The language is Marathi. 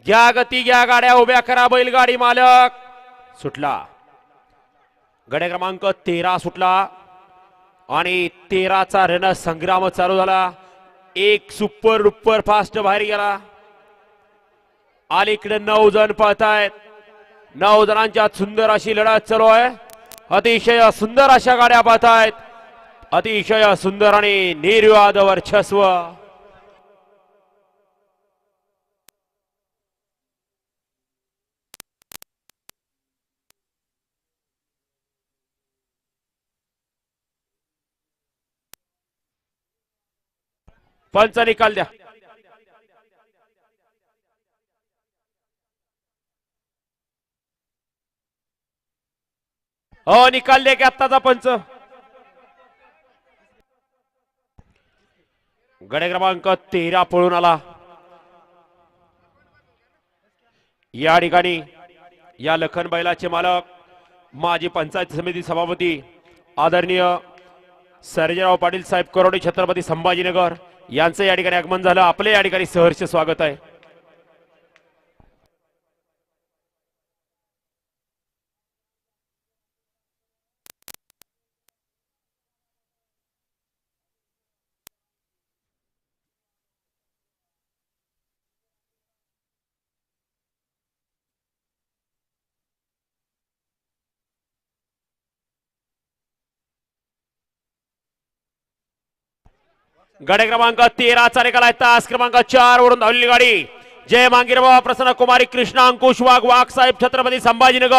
घ्या गती घ्या गाड्या उभ्या करा बैलगाडी मालक सुटला गड्या क्रमांक 13 सुटला आणि 13चा रणसंग्राम चालू झाला एक सुपर डुपर फास्ट बाहेर गेला अलीकडे 9 जण पळतायत 9 जणांच्यात सुंदर अशी लढत चालू आहे अतिशय सुंदर अशा गाड्या पळतायत अतिशय सुंदर आणि निर्विवाद वर्चस्व पंच निकाल द्या हो निकाल द्या की आत्ताचा पंच गडे क्रमांक 13 पळून आला या ठिकाणी या लखन बैलाचे मालक माजी पंचायत समिती सभापती आदरणीय सर्जेराव पाटील साहेब करोडे छत्रपती संभाजीनगर यांचं या ठिकाणी आगमन झालं आपले या ठिकाणी सहर्ष स्वागत आहे गडे क्रमांक 13 चा निकाल आहे तास क्रमांक 4 वरून धावलेली गाडी जय मांगीर बाबा प्रसन्न कुमारी कृष्णा अंकुश वाघ वाघ साहेब छत्रपती संभाजीनगर